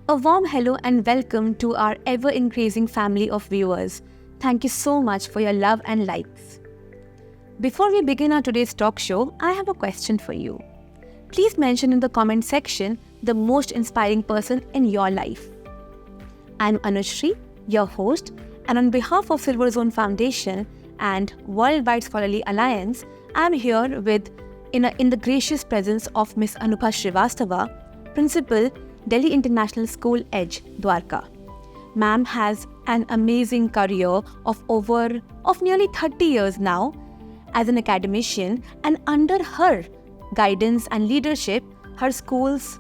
A warm hello and welcome to our ever-increasing family of viewers. Thank you so much for your love and likes. Before we begin our today's talk show, I have a question for you. Please mention in the comment section the most inspiring person in your life. I'm Anushree, your host, and on behalf of Silver Zone Foundation and Worldwide Scholarly Alliance, I'm here in the gracious presence of Miss Anubha Srivastava, Principal, Delhi International School Edge, Dwarka. Ma'am has an amazing career of nearly 30 years now as an academician, and under her guidance and leadership, her schools,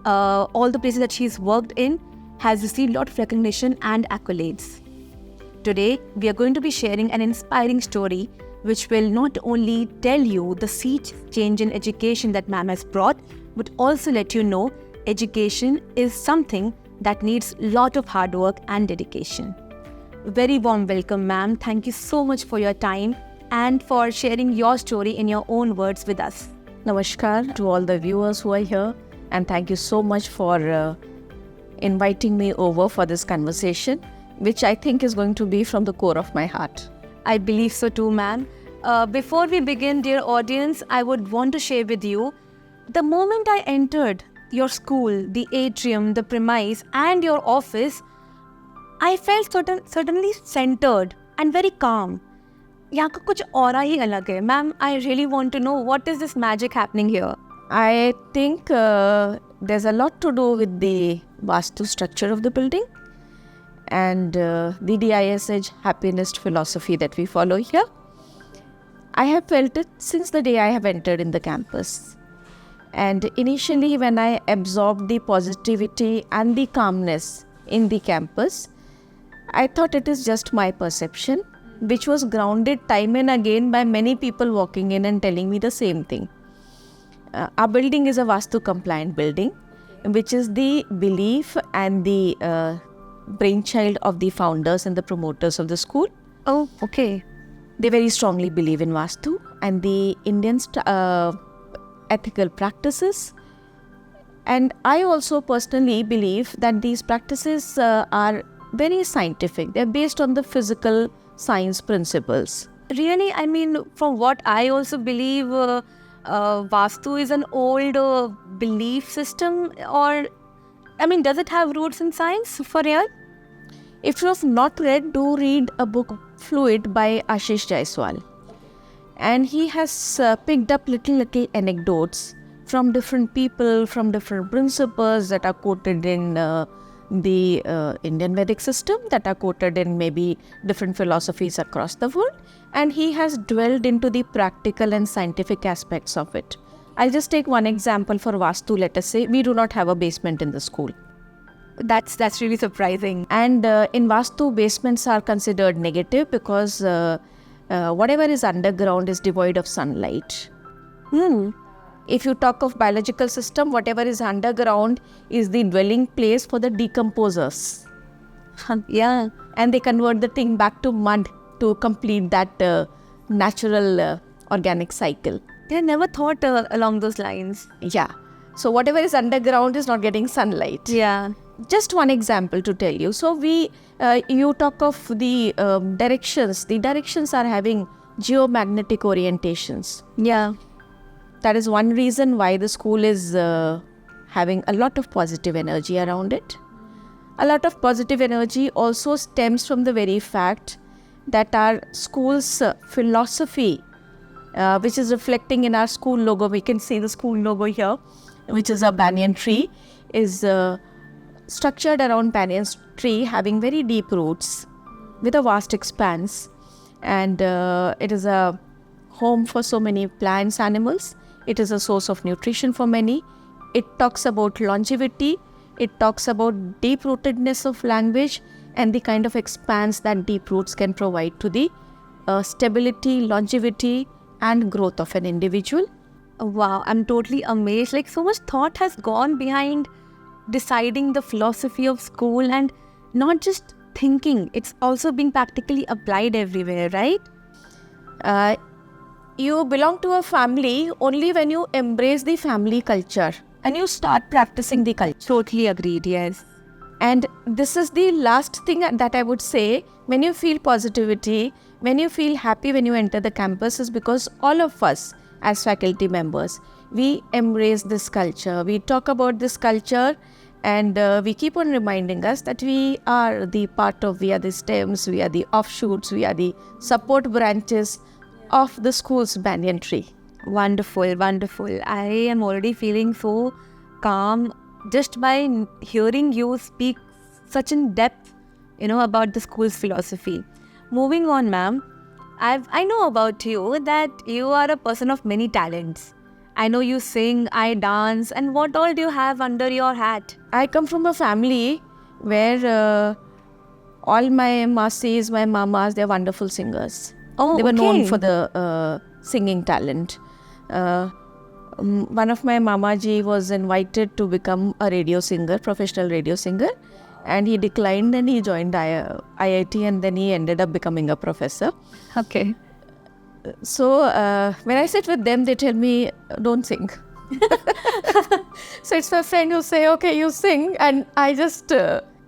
all the places that she's worked in, has received a lot of recognition and accolades. Today, we are going to be sharing an inspiring story which will not only tell you the sea change in education that ma'am has brought, but also let you know education is something that needs a lot of hard work and dedication. Very warm welcome, ma'am. Thank you so much for your time and for sharing your story in your own words with us. Namaskar to all the viewers who are here, and thank you so much for inviting me over for this conversation, which I think is going to be from the core of my heart. I believe so too, ma'am. Before we begin, dear audience, I would want to share with you, the moment I entered your school, the atrium, the premise and your office, I felt certainly centered and very calm. यहाँ का कुछ aura ही अलग है. Ma'am, I really want to know what is this magic happening here? I think there's a lot to do with the Vastu structure of the building and the DISH happiness philosophy that we follow here. I have felt it since the day I have entered in the campus. And initially, when I absorbed the positivity and the calmness in the campus, I thought it is just my perception, which was grounded time and again by many people walking in and telling me the same thing. Our building is a Vastu compliant building, which is the belief and the brainchild of the founders and the promoters of the school. Oh, okay. They very strongly believe in Vastu and the Indian ethical practices. And I also personally believe that these practices are very scientific. They're based on the physical science principles. Really? I mean, from what I also believe, Vastu is an old belief system, or, I mean, does it have roots in science for real? If you have not read, do read a book, Fluid, by Ashish Jaiswal. And he has picked up little anecdotes from different people, from different principles that are quoted in the Indian Vedic system, that are quoted in maybe different philosophies across the world. And he has dwelled into the practical and scientific aspects of it. I'll just take one example for Vastu. Let us say we do not have a basement in the school. That's really surprising. And in Vastu, basements are considered negative because whatever is underground is devoid of sunlight. If you talk of biological system, whatever is underground is the dwelling place for the decomposers. Yeah. And they convert the thing back to mud to complete that natural organic cycle. I never thought along those lines. Yeah. So whatever is underground is not getting sunlight. Yeah. Just one example to tell you. So you talk of the directions. The directions are having geomagnetic orientations. Yeah. That is one reason why the school is having a lot of positive energy around it. A lot of positive energy also stems from the very fact that our school's philosophy, which is reflecting in our school logo, we can see the school logo here, which is a banyan tree, is structured around banyan tree, having very deep roots with a vast expanse, and it is a home for so many plants, animals. It is a source of nutrition for many. It talks about longevity. It talks about deep rootedness of language and the kind of expanse that deep roots can provide to the stability, longevity and growth of an individual. Wow, I'm totally amazed. Like, so much thought has gone behind deciding the philosophy of school, and not just thinking, it's also being practically applied everywhere, right? You belong to a family only when you embrace the family culture and you start practicing the culture. Totally agreed, yes. And this is the last thing that I would say. When you feel positivity, when you feel happy when you enter the campus, is because all of us as faculty members, we embrace this culture. We talk about this culture, and we keep on reminding us that we are the stems, we are the offshoots, we are the support branches of the school's banyan tree. Wonderful, wonderful. I am already feeling so calm just by hearing you speak such in depth, about the school's philosophy. Moving on, ma'am, I know about you that you are a person of many talents. I know you sing, I dance, and what all do you have under your hat? I come from a family where all my masis, my mamas, they're wonderful singers. Oh, they were okay. known for the singing talent. One of my mamaji was invited to become a radio singer, professional radio singer, and he declined and he joined IIT, and then he ended up becoming a professor. Okay. So when I sit with them, they tell me, don't sing. So it's my friend who say, okay, you sing, and I just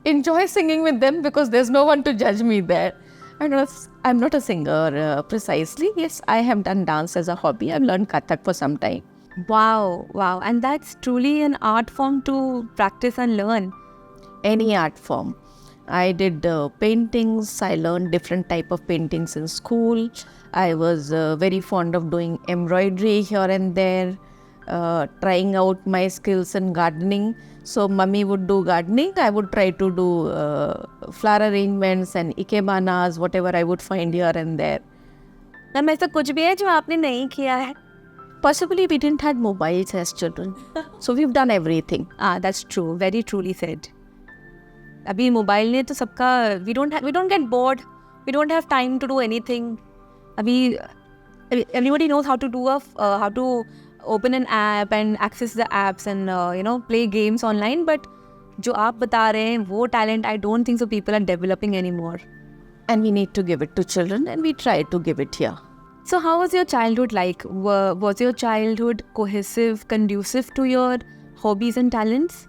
enjoy singing with them because there's no one to judge me there. I'm not a singer precisely. Yes, I have done dance as a hobby. I've learned Kathak for some time. Wow. And that's truly an art form to practice and learn. Any art form. I did paintings. I learned different type of paintings in school. I was very fond of doing embroidery here and there, trying out my skills in gardening. So mummy would do gardening. I would try to do flower arrangements and ikebanas, whatever I would find here and there. Ma'am ऐसा कुछ भी है जो आपने नहीं किया है? Possibly we didn't have mobiles as children. So we've done everything. That's true. Very truly said. अभी मोबाइल ने तो सबका we don't get bored. We don't have time to do anything. अभी everybody knows how to do how to open an app and access the apps and play games online. But जो आप बता रहे हैं वो talent, I don't think so people are developing anymore. And we need to give it to children, and we try to give it here. So how was your childhood like? Was your childhood cohesive, conducive to your hobbies and talents?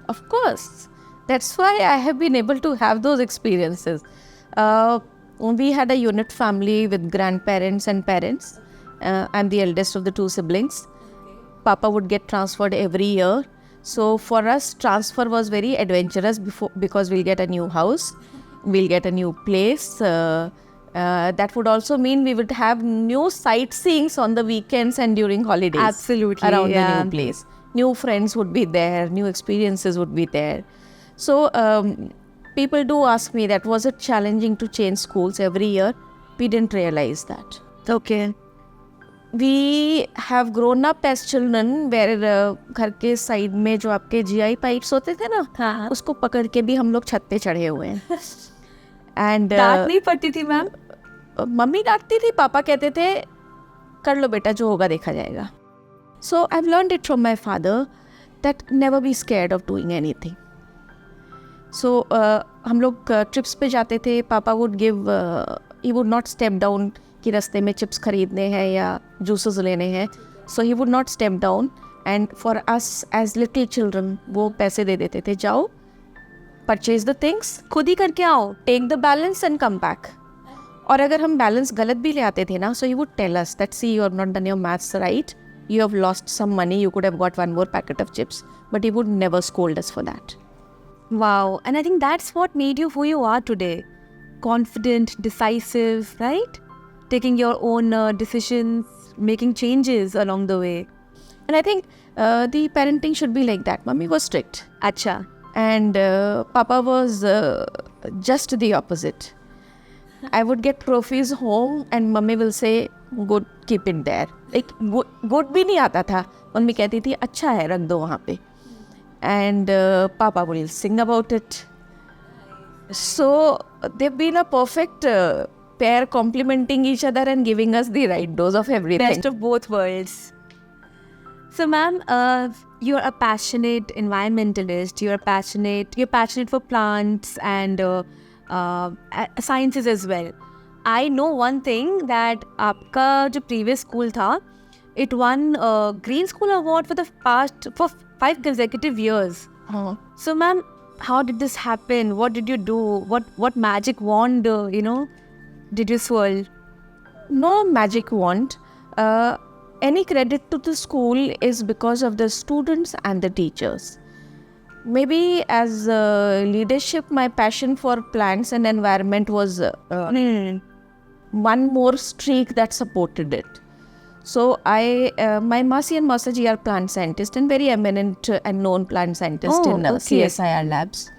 Of course. That's why I have been able to have those experiences. We had a unit family with grandparents and parents. I'm the eldest of the two siblings. Papa would get transferred every year. So for us, transfer was very adventurous because we'll get a new house. We'll get a new place. That would also mean we would have new sightseeings on the weekends and during holidays. Absolutely. Around the new place. New friends would be there. New experiences would be there. So people do ask me that was it challenging to change schools every year? We didn't realize that. Okay. We have grown up as children where घर के side में जो आपके GI pipes होते थे ना, उसको पकड़ के भी हम लोग छत पे चढ़े हुए हैं. And डांट नहीं पड़ती थी मैम? मम्मी डांटती थी, पापा कहते थे कर लो बेटा जो होगा देखा जाएगा. So I've learned it from my father that never be scared of doing anything. So हम लोग trips पे जाते थे. Papa would give, he would not step down कि रास्ते में चिप्स खरीदने हैं या जूसेस लेने हैं. So he would not step down, and for us as little children वो पैसे दे देते थे, जाओ purchase the things, खुद ही करके आओ, take the balance and come back. और अगर हम बैलेंस गलत भी ले आते थे ना, so he would tell us that see you have not done your maths right, you have lost some money, you could have got one more packet of chips, but he would never scold us for that. Wow. And I think that's what made you who you are today. Confident, decisive, right? Taking your own decisions, making changes along the way. And I think the parenting should be like that. Mummy was strict. Acha. And Papa was just the opposite. I would get trophies home and Mummy will say, good, keep it there. Like, good भी नहीं आता था. Mummy कहती थी, अच्छा है, रख दो वहाँ पे. And Papa will sing about it. So they've been a perfect pair, complementing each other and giving us the right dose of everything. Best of both worlds. So ma'am, you're a passionate environmentalist, you're passionate for plants and sciences as well. I know one thing that आपका जो previous school था, it won Green School Award for 5 consecutive years. Oh. So ma'am, how did this happen? What did you do? What magic wand, did you swirl? No magic wand. Any credit to the school is because of the students and the teachers. Maybe as leadership, my passion for plants and environment was one more streak that supported it. So my Masi and Masaji are plant scientists and very eminent and known plant scientists in CSIR labs.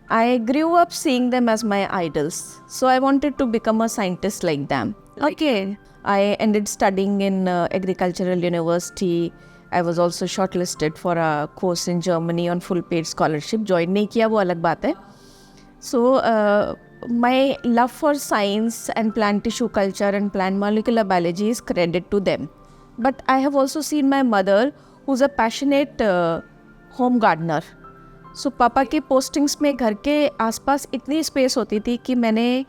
I grew up seeing them as my idols. So I wanted to become a scientist like them. Okay. I ended studying in agricultural university. I was also shortlisted for a course in Germany on full paid scholarship. Join नहीं किया, वो अलग बात है. So my love for science and plant tissue culture and plant molecular biology is credit to them. But I have also seen my mother, who's a passionate home gardener. So पापा के postings में घर के आसपास इतनी space होती थी कि मैंने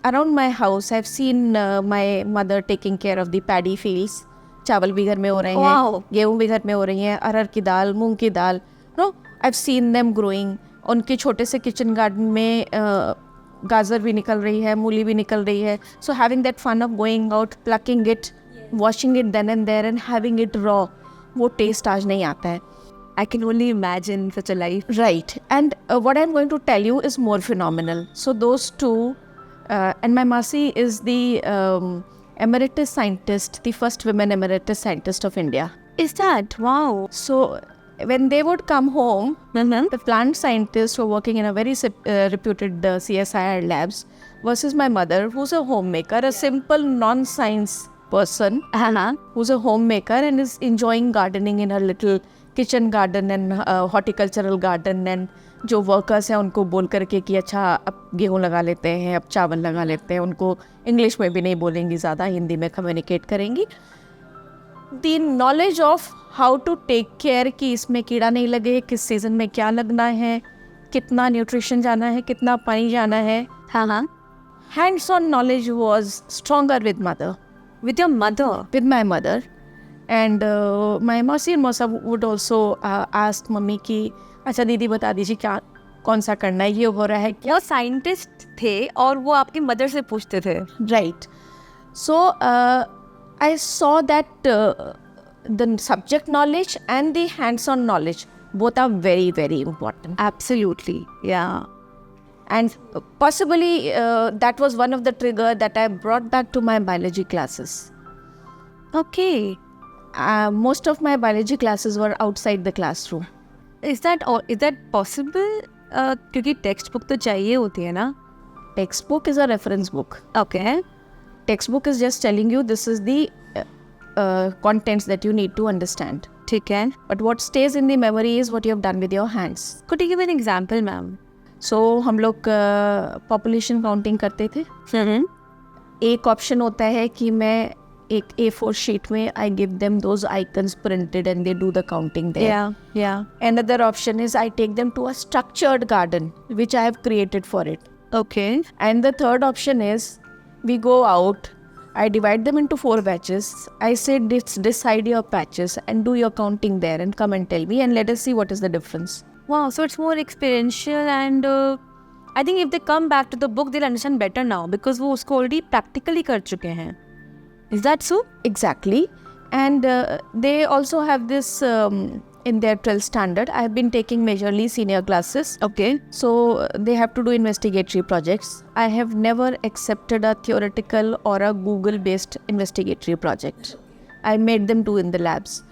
around my house I've seen my mother taking care of the paddy fields. चावल भी घर में हो रहे हैं, गेहूँ भी घर में हो रही हैं, अरहर की दाल, मूंग की दाल. No, I've seen them growing. उनके छोटे से किचन गार्डन में गाजर भी निकल रही है, मूली भी निकल रही है. So having that fun of going out, plucking it, washing it then and there and having it raw, वो taste आज नहीं आता है. I can only imagine such a life. Right. And what I'm going to tell you is more phenomenal. So those two, and my Masi is the emeritus scientist, the first women emeritus scientist of India. Is that? Wow. So when they would come home, the plant scientists who were working in a very reputed CSIR labs versus my mother, who's a homemaker, a simple non-science person, who's a homemaker and is enjoying gardening in her little kitchen garden and horticultural garden, and जो workers हैं उनको बोल करके कि अच्छा अब गेहूँ लगा लेते हैं, अब चावल लगा लेते हैं, उनको इंग्लिश में भी नहीं बोलेंगी ज़्यादा, हिंदी में कम्युनिकेट करेंगी. The knowledge of how to take care कि इसमें कीड़ा नहीं लगे, किस सीजन में क्या लगना है, कितना न्यूट्रिशन जाना है, कितना पानी जाना है. Hands on knowledge was stronger with mother. With your mother? With my mother. And my Masi and Masa would also ask mummy कि अच्छा दीदी बता दीजिए क्या कौन सा करना है, ये हो रहा है क्या. वो साइंटिस्ट थे और वो आपकी मदर से पूछते थे. Right. So I saw that the subject knowledge and the hands-on knowledge both are very, very important. Absolutely. Yeah. And possibly that was one of the trigger that I brought back to my biology classes. Okay. Most of my biology classes were outside the classroom. Is that possible? क्योंकि text book तो चाहिए होती है ना. Text book is a reference book. Okay. Text book is just telling you this is the contents that you need to understand. ठीक है. But what stays in the memory is what you have done with your hands. Could you give an example, ma'am? So हम लोग population counting करते थे. एक option होता है कि मैं एक A4 शीट में I give them those icons printed and they do the counting there. Yeah. Another option is I take them to a structured garden which I have created for it. Okay. And the third option is we go out, I divide them into 4 batches. I say decide your patches and do your counting there and come and tell me and let us see what is the difference. Wow, so it's more experiential and I think if they come back to the book, they'll understand better now because वो उसको already practically कर चुके हैं. Is that so? Exactly. And they also have this in their 12th standard. I have been taking majorly senior classes. Okay. So they have to do investigatory projects. I have never accepted a theoretical or a Google-based investigatory project. I made them do in the labs.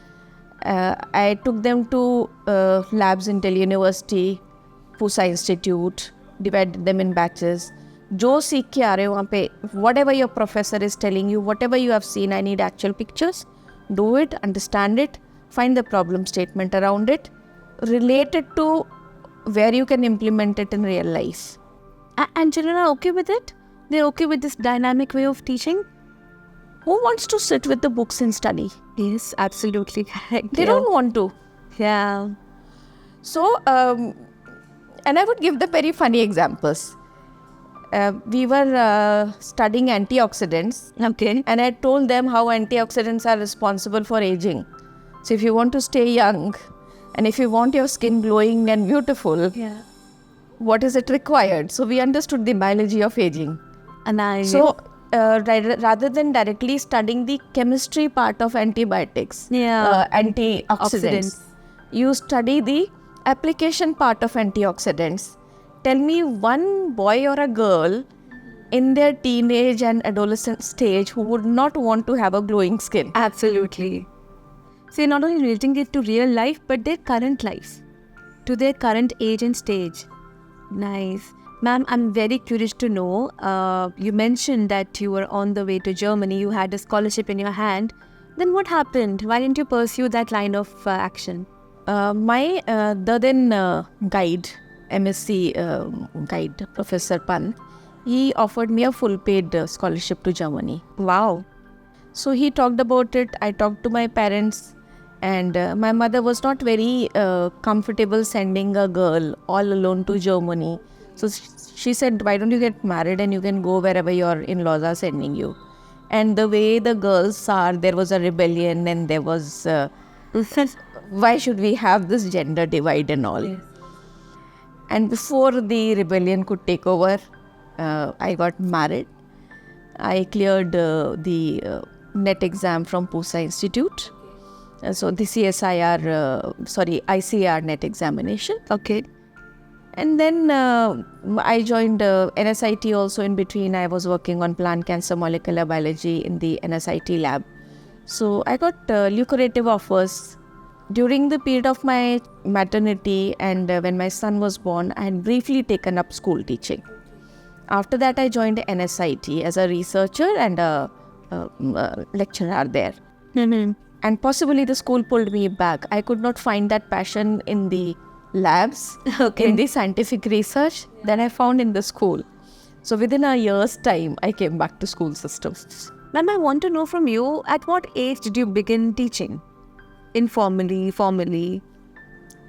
I took them to labs in Delhi University, Pusa Institute, divided them in batches. जो सीख के आ रहे हो वहाँ पे, whatever your professor is telling you, whatever you have seen, I need actual pictures. Do it, understand it, find the problem statement around it, relate it to where you can implement it in real life. And children are okay with it? They're okay with this dynamic way of teaching? Who wants to sit with the books and study? Yes, absolutely correct. They don't want to. Yeah. So, and I would give the very funny examples. We were studying antioxidants. Okay. And I told them how antioxidants are responsible for aging. So if you want to stay young, And if you want your skin glowing and beautiful, what is it required? So we understood the biology of aging. And So rather than directly studying the chemistry part of antibiotics, antioxidants, Oxidants. you study the application part of antioxidants. Tell me one boy or a girl in their teenage and adolescent stage who would not want to have a glowing skin. Absolutely. So you're not only relating it to real life, but their current life, to their current age and stage. Nice. Ma'am, I'm very curious to know, you mentioned that you were on the way to Germany, you had a scholarship in your hand. Then what happened? Why didn't you pursue that line of action? My then guide, MSc guide, Professor Pant, he offered me a full paid scholarship to Germany. Wow. So he talked about it. I talked to my parents, and my mother was not very comfortable sending a girl all alone to Germany. So she said, why don't you get married and you can go wherever your in-laws are sending you. And the way the girls are, there was a rebellion and there was, why should we have this gender divide and all? Yes. And before the rebellion could take over, I got married. I cleared the NET exam from Poorva Institute. So the ICAR NET examination. Okay. And then I joined NSIT also in between. I was working on plant cancer molecular biology in the NSIT lab. So I got lucrative offers. During the period of my maternity and when my son was born, I had briefly taken up school teaching. After that, I joined NSIT as a researcher and a lecturer there. Mm-hmm. And possibly the school pulled me back. I could not find that passion in the labs, in the scientific research that I found in the school. So within a year's time, I came back to school systems. Ma'am, I want to know from you, at what age did you begin teaching? Informally, formally?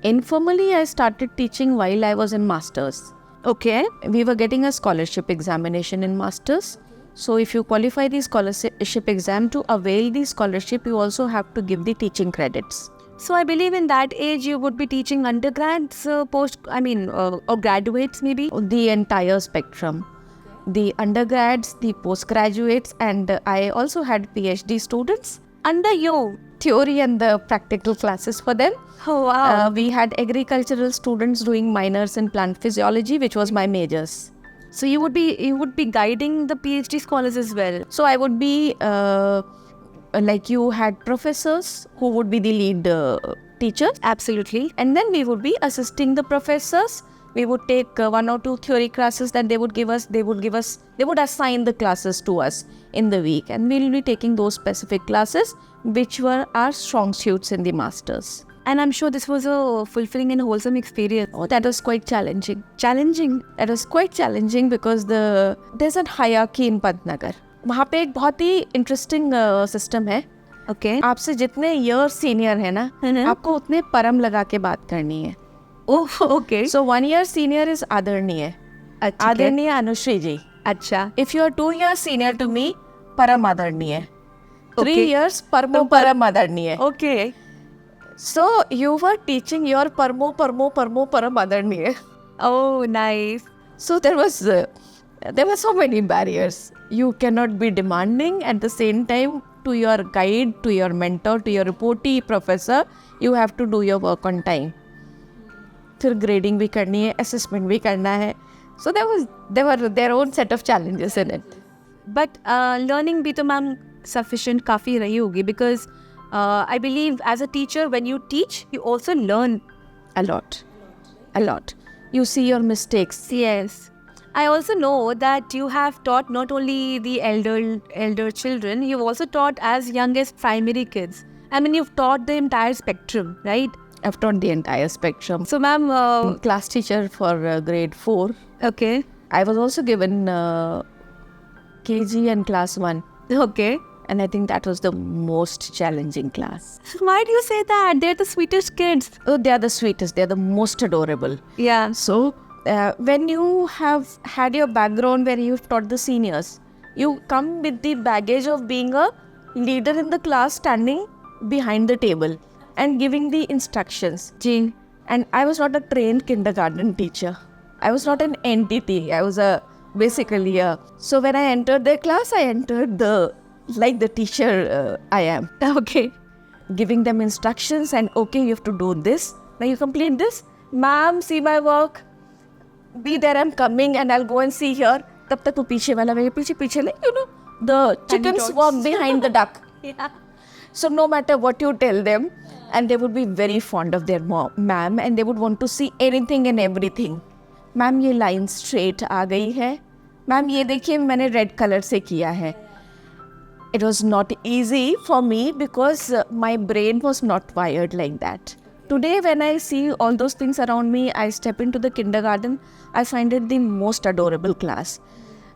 Informally, I started teaching while I was in masters. Okay. We were getting a scholarship examination in masters. So if you qualify the scholarship exam, to avail the scholarship, you also have to give the teaching credits. So I believe in that age you would be teaching undergrads, or graduates maybe? The entire spectrum. The undergrads, the postgraduates, and I also had PhD students Under you? Theory and the practical classes for them. Oh wow. We had agricultural students doing minors in plant physiology, which was my majors. So you would be guiding the PhD scholars as well. So I would be like you had professors who would be the lead teachers. Absolutely. And then we would be assisting the professors. We would take 1 or 2 theory classes that they would give us. They would assign the classes to us in the week. And we will be taking those specific classes, which were our strong suits in the masters. And I'm sure this was a fulfilling and wholesome experience. Oh, that was quite challenging. Challenging? That was quite challenging because there's a hierarchy in Pantnagar. वहाँ पे एक बहुत ही interesting system है. Okay. आपसे जितने year senior है ना, आपको उतने परम लगा के बात करनी है. Oh, okay. So 1 year senior is आदरणीय. आदरणीय अनुश्री जी. अच्छा. If you are 2 years senior to me, परम आदरणीय. 3 Okay. years परम आदरणीय. Okay. So you were teaching your परम आदरणीय. Oh, nice. So there were so many barriers. You cannot be demanding at the same time to your guide, to your mentor, to your reportee professor. You have to do your work on time. फिर grading भी करनी है, assessment भी करना है. So there were their own set of challenges in it. But learning भी तो ma'am sufficient काफ़ी रही होगी, because I believe as a teacher, when you teach, you also learn A lot. You see your mistakes. Yes. I also know that you have taught not only the elder children, you've also taught as young as primary kids. I mean, you've taught the entire spectrum, right? I've taught the entire spectrum. So, ma'am... class teacher for grade 4. Okay. I was also given KG and class 1. Okay. And I think that was the most challenging class. Why do you say that? They're the sweetest kids. Oh, they are the sweetest. They are the most adorable. Yeah. So, when you have had your background where you've taught the seniors, you come with the baggage of being a leader in the class standing behind the table. and giving the instructions. Ji. And I was not a trained kindergarten teacher. I was not an entity. I was basically a... So when I entered their class, I entered like the teacher I am. Okay. Giving them instructions and okay, you have to do this. Now you complete this. Ma'am, see my work. Be there, I'm coming and I'll go and see here. Tab tak wo piche wala mere piche like, the chickens walk behind the duck. Yeah. So no matter what you tell them, and they would be very fond of their ma'am, and they would want to see anything and everything. Ma'am, ये line straight आ गई है. Ma'am, ये देखिए मैंने red color से किया है. It was not easy for me because my brain was not wired like that. Today, when I see all those things around me, I step into the kindergarten, I find it the most adorable class.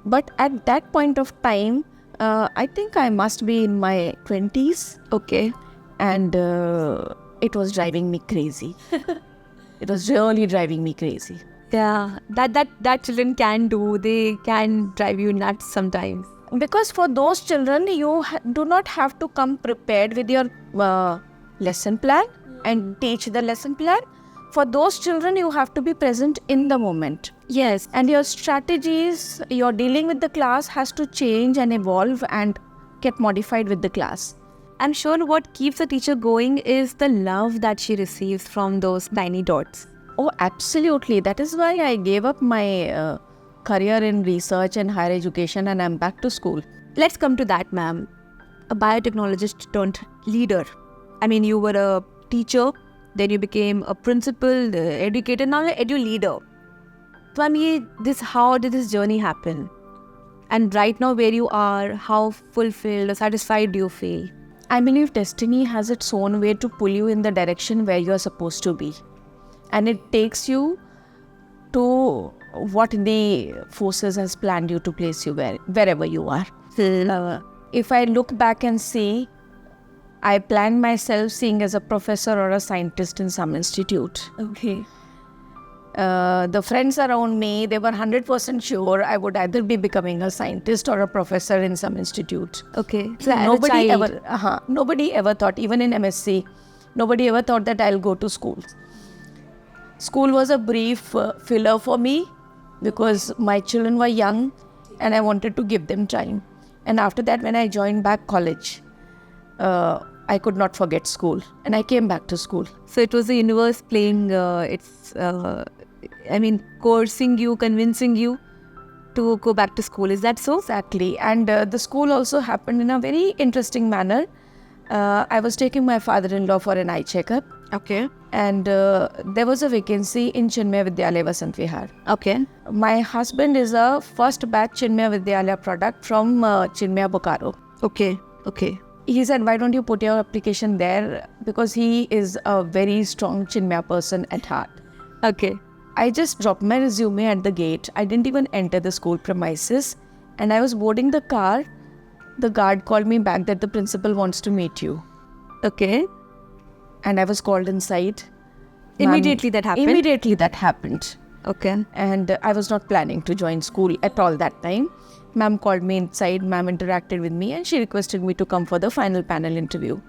But at that point of time, I think I must be in my 20s. Okay. And it was driving me crazy. It was really driving me crazy. Yeah, that children can do. They can drive you nuts sometimes. Because for those children, you do not have to come prepared with your lesson plan and teach the lesson plan. For those children, you have to be present in the moment. Yes. And your strategies, your dealing with the class has to change and evolve and get modified with the class. I'm sure what keeps a teacher going is the love that she receives from those tiny dots. Oh, absolutely. That is why I gave up my career in research and higher education and I'm back to school. Let's come to that, ma'am. A biotechnologist turned leader. I mean, you were a teacher, then you became a principal, educator, now you're edu leader. So, ma'am, how did this journey happen? And right now where you are, how fulfilled or satisfied do you feel? I believe destiny has its own way to pull you in the direction where you are supposed to be. And it takes you to what the forces has planned you to place you wherever you are. If I look back and see, I planned myself seeing as a professor or a scientist in some institute. Okay. The friends around me, they were 100% sure I would either be becoming a scientist or a professor in some institute. Okay. So nobody ever thought, even in MSc, nobody ever thought that I'll go to school. School was a brief filler for me because my children were young and I wanted to give them time. And after that, when I joined back college, I could not forget school and I came back to school. So it was the universe playing coercing you, convincing you to go back to school. Is that so? Exactly. And the school also happened in a very interesting manner. I was taking my father-in-law for an eye checkup. Okay. And there was a vacancy in Chinmaya Vidyalaya Vasant Vihar. Okay. My husband is a first batch Chinmaya Vidyalaya product from Chinmaya Bokaro. Okay. Okay. He said, why don't you put your application there? Because he is a very strong Chinmaya person at heart. Okay. I just dropped my resume at the gate. I didn't even enter the school premises. And I was boarding the car. The guard called me back that the principal wants to meet you. Okay. And I was called inside. Immediately that happened? Immediately that happened. Okay. And I was not planning to join school at all that time. Ma'am called me inside, ma'am interacted with me and she requested me to come for the final panel interview.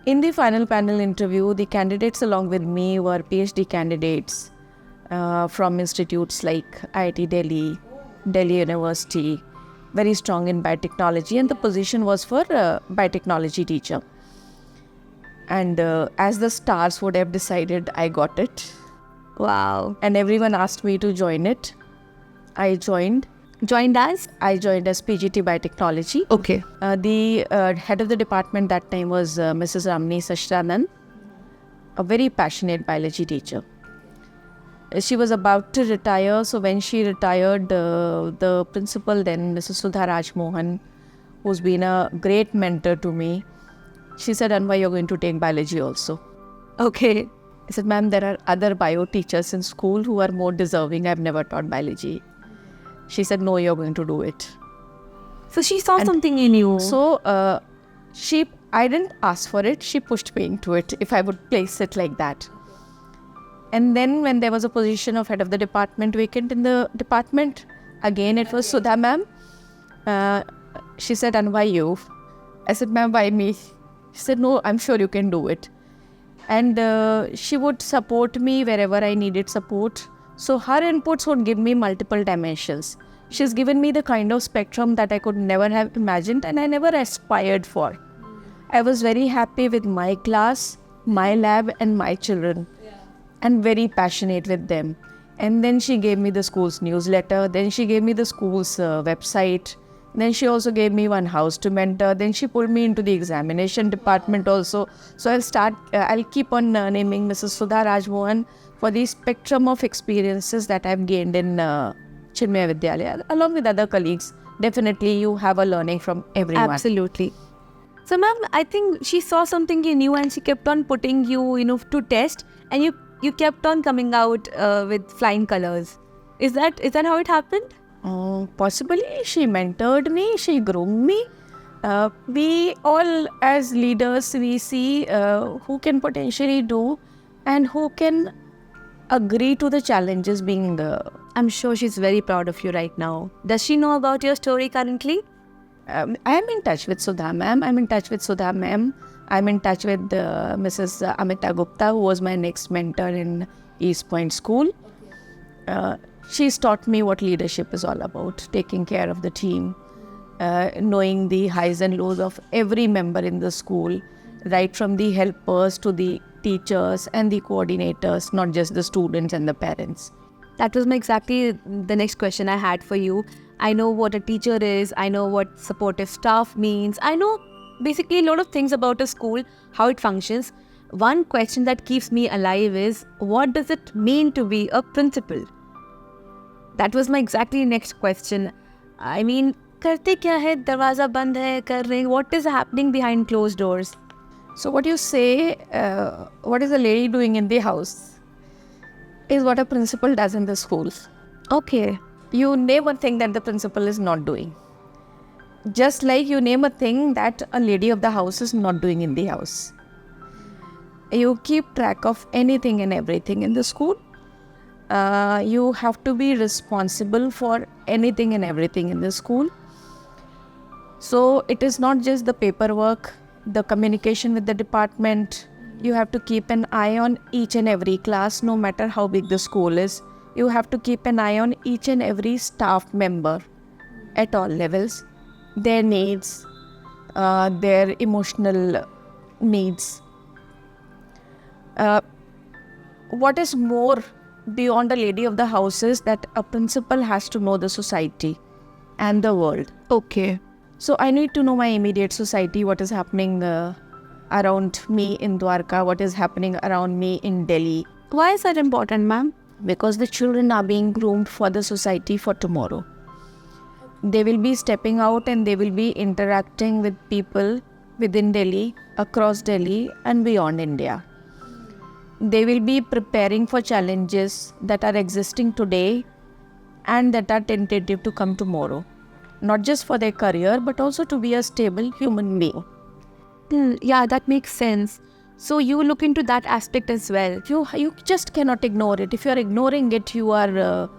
In the final panel interview, the candidates along with me were PhD candidates from institutes like IIT Delhi, Delhi University, very strong in biotechnology, and the position was for biotechnology teacher. And as the stars would have decided, I got it. Wow. And everyone asked me to join it. I joined. Joined as? I joined as PGT Biotechnology. Okay. The head of the department that time was Mrs. Ramani Sashranan, a very passionate biology teacher. She was about to retire, so when she retired, the principal then, Mrs. Sudha Rajmohan, who's been a great mentor to me, she said, Anubha, you're going to take biology also. Okay. I said, ma'am, there are other bio teachers in school who are more deserving. I've never taught biology. She said, no, you're going to do it. So she saw something in you. So I didn't ask for it. She pushed me into it, if I would place it like that. And then when there was a position of head of the department vacant in the department, again it was Sudha ma'am. She said, Anubha, you. I said, ma'am, why me? She said, no, I'm sure you can do it. And she would support me wherever I needed support. So her inputs would give me multiple dimensions. She's given me the kind of spectrum that I could never have imagined and I never aspired for. I was very happy with my class, my lab and my children, and very passionate with them. And then she gave me the school's newsletter, then she gave me the school's website, then she also gave me one house to mentor, then she pulled me into the examination department also. So I'll keep on naming Mrs. Sudha Rajmohan for the spectrum of experiences that I've gained in Chinmaya Vidyalaya, along with other colleagues. Definitely you have a learning from everyone. Absolutely. So ma'am, I think she saw something in you and she kept on putting you, to test, and you kept on coming out with flying colors. Is that how it happened? Possibly. She mentored me, she groomed me. We all as leaders, we see who can potentially do and who can agree to the challenges being I'm sure she's very proud of you right now. Does she know about your story currently? I am in touch with Sudha ma'am. I'm in touch with Mrs. Amita Gupta, who was my next mentor in East Point School. She's taught me what leadership is all about, taking care of the team, knowing the highs and lows of every member in the school, right from the helpers to the teachers and the coordinators, not just the students and the parents. That was exactly the next question I had for you. I know what a teacher is, I know what supportive staff means, I know basically a lot of things about a school, how it functions. One question that keeps me alive is, what does it mean to be a principal? That was my exactly next question. I mean, करते क्या है, दरवाजा बंद है, कर रहे, what is happening behind closed doors? So what you say, what is a lady doing in the house, is what a principal does in the school. Okay. You name a thing that the principal is not doing. Just like you name a thing that a lady of the house is not doing in the house. You keep track of anything and everything in the school. You have to be responsible for anything and everything in the school. So it is not just the paperwork, the communication with the department. You have to keep an eye on each and every class, no matter how big the school is. You have to keep an eye on each and every staff member at all levels, their needs, their emotional needs. What is more beyond a lady of the house is that a principal has to know the society and the world. Okay. So I need to know my immediate society, what is happening around me in Dwarka, what is happening around me in Delhi. Why is that important, ma'am? Because the children are being groomed for the society for tomorrow. They will be stepping out and they will be interacting with people within Delhi, across Delhi and beyond India. They will be preparing for challenges that are existing today and that are tentative to come tomorrow. Not just for their career, but also to be a stable human being. Yeah, that makes sense. So you look into that aspect as well. You just cannot ignore it. If you are ignoring it, you are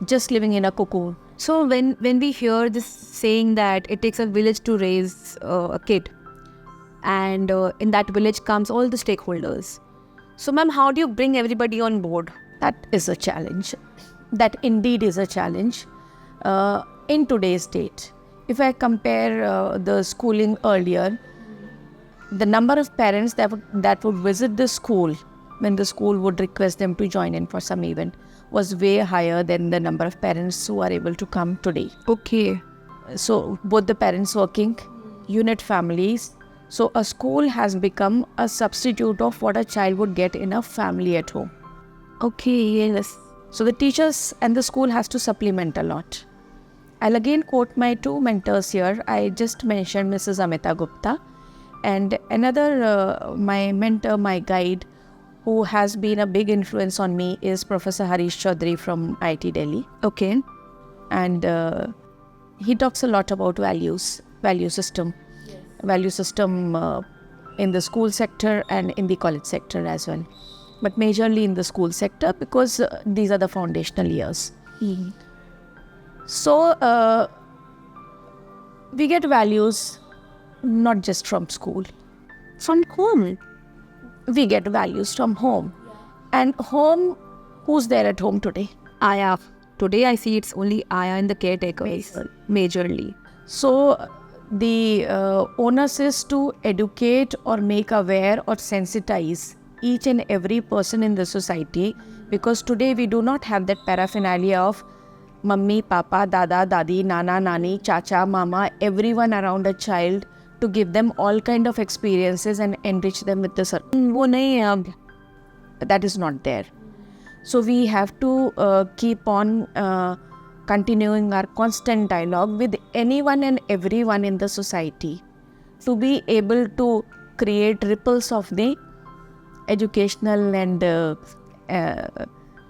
just living in a cocoon. So when we hear this saying that it takes a village to raise a kid, and in that village comes all the stakeholders. So ma'am, how do you bring everybody on board? That is a challenge. That indeed is a challenge in today's date. If I compare the schooling earlier, the number of parents that would visit the school when the school would request them to join in for some event was way higher than the number of parents who are able to come today. Okay. So both the parents working, unit families. So a school has become a substitute of what a child would get in a family at home. Okay, yes. So the teachers and the school has to supplement a lot. I'll again quote my two mentors here. I just mentioned Mrs. Amita Gupta. And another, my mentor, my guide, who has been a big influence on me is Professor Aatif Chaudhary from IIT Delhi. Okay. And he talks a lot about value system. Yes. Value system in the school sector and in the college sector as well. But majorly in the school sector because these are the foundational years. Mm-hmm. So, we get values not just from school. From home? we get values from home. And home, who's there at home today? Aya. Today I see it's only Aya and the caretakers, majorly. So the onus is to educate or make aware or sensitize each and every person in the society, because today we do not have that paraphernalia of mummy, papa, dada, dadi, nana, nani, chacha, mama, everyone around a child, to give them all kind of experiences and enrich them with the वो नहीं है अब. that is not there. So we have to keep on continuing our constant dialogue with anyone and everyone in the society to be able to create ripples of the educational and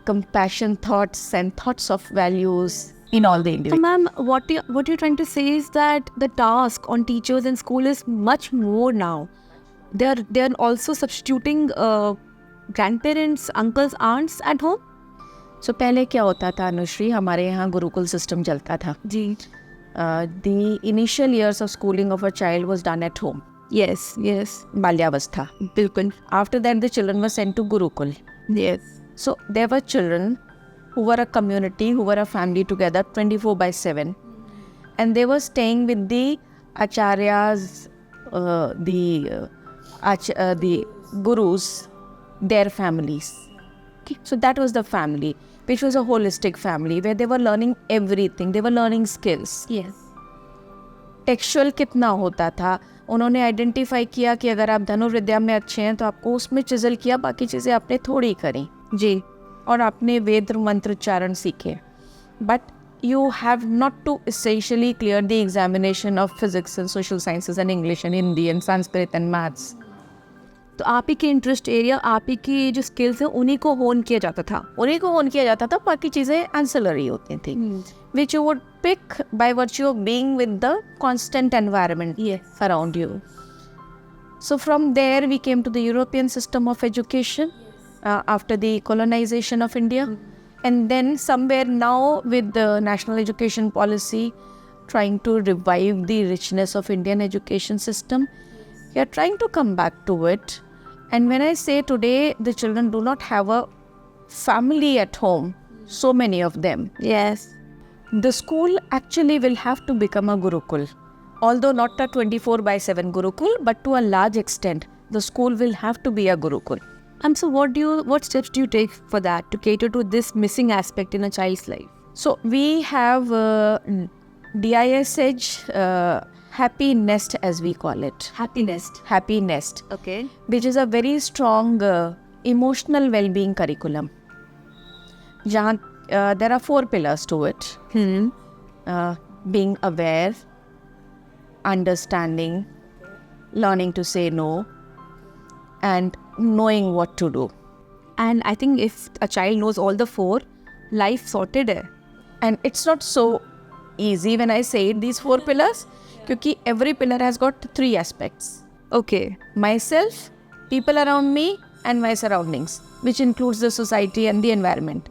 compassion thoughts and thoughts of values in all the individuals. Ma'am, what you're trying to say is that the task on teachers in school is much more now. They're also substituting grandparents, uncles, aunts at home. So पहले क्या होता था अनुश्री, हमारे यहाँ Gurukul system चलता था. जी. The initial years of schooling of a child was done at home. Yes. बाल्यावस्था. बिल्कुल. After that the children were sent to Gurukul. Yes. So there were children who were a community, who were a family together 24/7, and they were staying with the acharyas, the gurus, their families. Okay. So that was the family, which was a holistic family where they were learning everything. They were learning skills. Yes. Textual कितना होता था, उन्होंने identify किया कि अगर आप धनुर्विद्या में अच्छे हैं तो आपको उसमें चिजल किया, बाकी चीज़ें आपने थोड़ी करी जी, और आपने वेद मंत्र उच्चारण सीखे. But you have not to essentially clear the examination of physics and social sciences and English and Hindi and Sanskrit and maths. तो आप ही के इंटरेस्ट एरिया, आप ही की जो स्किल्स है उन्हीं को होन किया जाता था. बाकी चीज़ें एंसिलरी होती थी, which you would pick by virtue of being with the constant environment around you. So from there we came to the European system of education after the colonization of India. And then somewhere now with the national education policy trying to revive the richness of Indian education system, we are trying to come back to it. And when I say today the children do not have a family at home, so many of them. Yes. The school actually will have to become a Gurukul. Although not a 24/7 Gurukul, but to a large extent, the school will have to be a Gurukul. And so what steps do you take for that, to cater to this missing aspect in a child's life? So we have DISH Happy Nest, as we call it. Happy Nest. Happy Nest. Okay. Which is a very strong emotional well-being curriculum. Jahan, there are 4 pillars to it. Being aware, understanding, learning to say no, and knowing what to do. And I think if a child knows all the 4, life sorted hai. And it's not so easy when I say it, these 4 pillars, because every pillar has got 3 aspects. Okay. Myself, people around me, and my surroundings, which includes the society and the environment.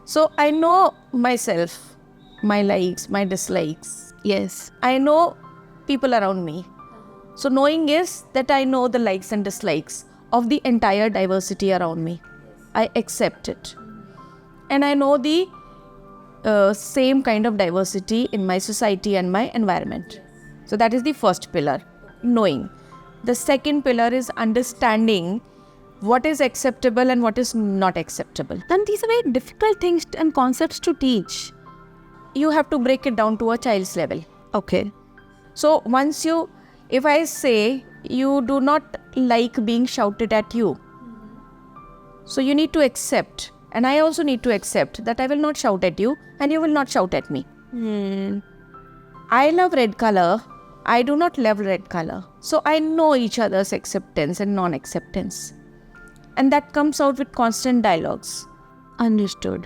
So I know myself, my likes, my dislikes. Yes. I know people around me. So knowing is that I know the likes and dislikes of the entire diversity around me. I accept it. And I know the same kind of diversity in my society and my environment. So that is the first pillar, knowing. The second pillar is understanding what is acceptable and what is not acceptable. And these are very difficult things and concepts to teach. You have to break it down to a child's level. Okay. So if I say you do not like being shouted at you, so you need to accept, and I also need to accept that I will not shout at you and you will not shout at me. I love red color, I do not love red color. So I know each other's acceptance and non-acceptance. And that comes out with constant dialogues. Understood.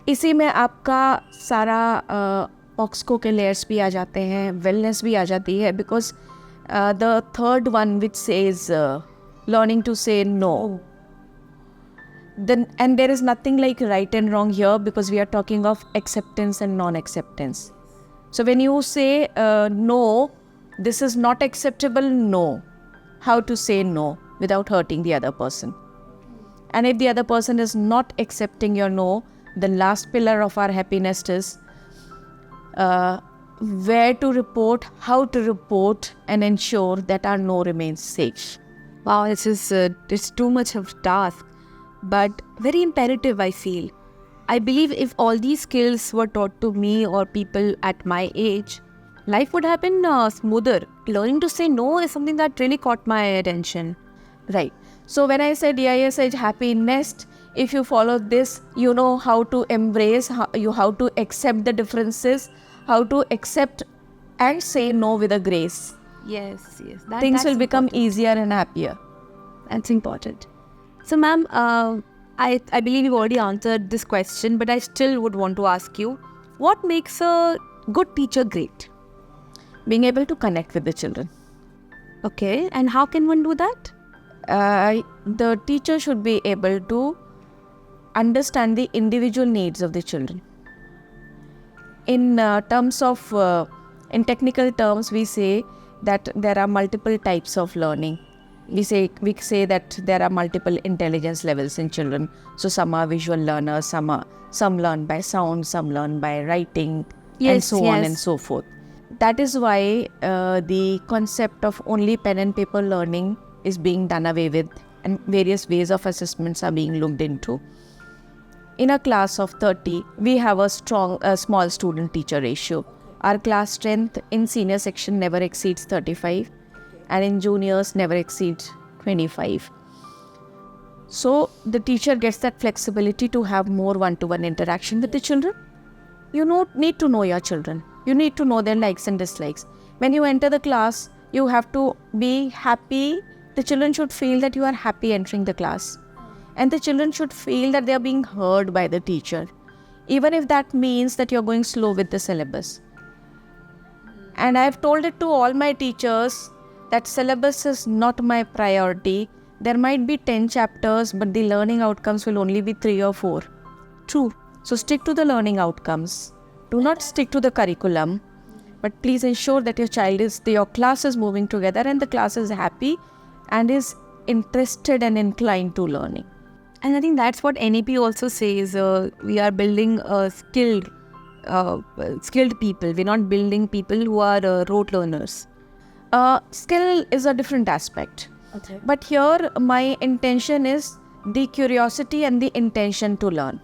इसी में आपका सारा ऑक्सको के layers भी आ जाते हैं, wellness भी आ जाती है, because the third one which says learning to say no. Then, and there is nothing like right and wrong here, because we are talking of acceptance and non-acceptance. So when you say no, this is not acceptable, no. How to say no? without hurting the other person. And if the other person is not accepting your no, the last pillar of our happiness is where to report, how to report, and ensure that our no remains safe. Wow, it's too much of a task, but very imperative, I feel. I believe if all these skills were taught to me or people at my age, life would have been smoother. Learning to say no is something that really caught my attention. Right. So when I said DISH happy nest, if you follow this, you know how to embrace, how to accept the differences, how to accept and say no with a grace. Yes. Things will become easier and happier. That's important. So, ma'am, I believe you've already answered this question, but I still would want to ask you, what makes a good teacher great? Being able to connect with the children. Okay, and how can one do that? The teacher should be able to understand the individual needs of the children. In technical terms, we say that there are multiple types of learning. We say that there are multiple intelligence levels in children. So some are visual learners, some learn by sound, some learn by writing, and so on and so forth. That is why the concept of only pen and paper learning is being done away with, and various ways of assessments are being looked into. In a class of 30, we have a small student-teacher ratio. Our class strength in senior section never exceeds 35, and in juniors never exceeds 25. So the teacher gets that flexibility to have more one-to-one interaction with the children. You need to know your children. You need to know their likes and dislikes. When you enter the class, you have to be happy. The children should feel that you are happy entering the class. And the children should feel that they are being heard by the teacher, even if that means that you're going slow with the syllabus. And I've told it to all my teachers that syllabus is not my priority. There might be 10 chapters, but the learning outcomes will only be 3 or 4. True. So stick to the learning outcomes. Do not stick to the curriculum, but please ensure that your class is moving together and the class is happy and is interested and inclined to learning. And I think that's what NAP also says. We are building skilled people. We're not building people who are rote learners. Skill is a different aspect. Okay. But here my intention is the curiosity and the intention to learn.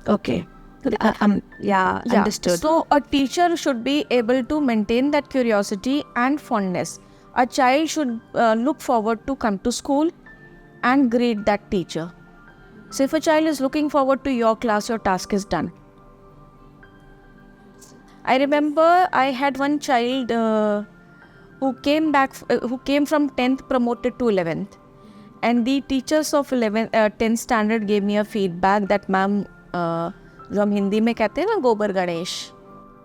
Okay. Understood. So a teacher should be able to maintain that curiosity and fondness. A child should look forward to come to school and greet that teacher. So if a child is looking forward to your class, your task is done. I remember I had one child who came from 10th promoted to 11th. And the teachers of 10th standard gave me a feedback that, ma'am, जो हम हिंदी में कहते हैं ना गोबर Ganesh.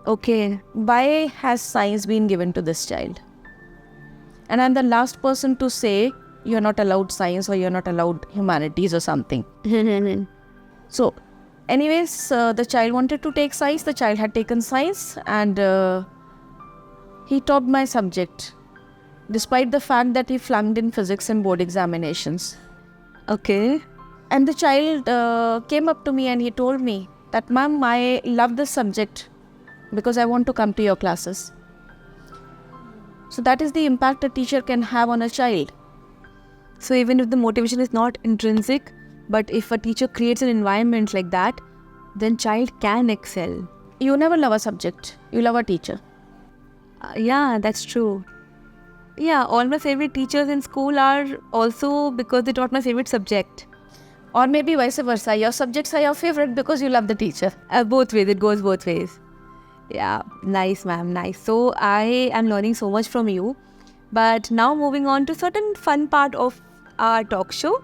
Okay. Why has science been given to this child? And I'm the last person to say you're not allowed science or you're not allowed humanities or something. So anyways, the child wanted to take science. The child had taken science and he topped my subject despite the fact that he flunked in physics in board examinations. Okay. And the child came up to me and he told me that, ma'am, I love this subject because I want to come to your classes. So that is the impact a teacher can have on a child. So even if the motivation is not intrinsic, but if a teacher creates an environment like that, then child can excel. You never love a subject, you love a teacher. Yeah, that's true. Yeah, all my favorite teachers in school are also because they taught my favorite subject. Or maybe vice versa, your subjects are your favorite because you love the teacher. Both ways, it goes both ways. Yeah, nice ma'am, nice. So I am learning so much from you. But now moving on to certain fun part of our talk show.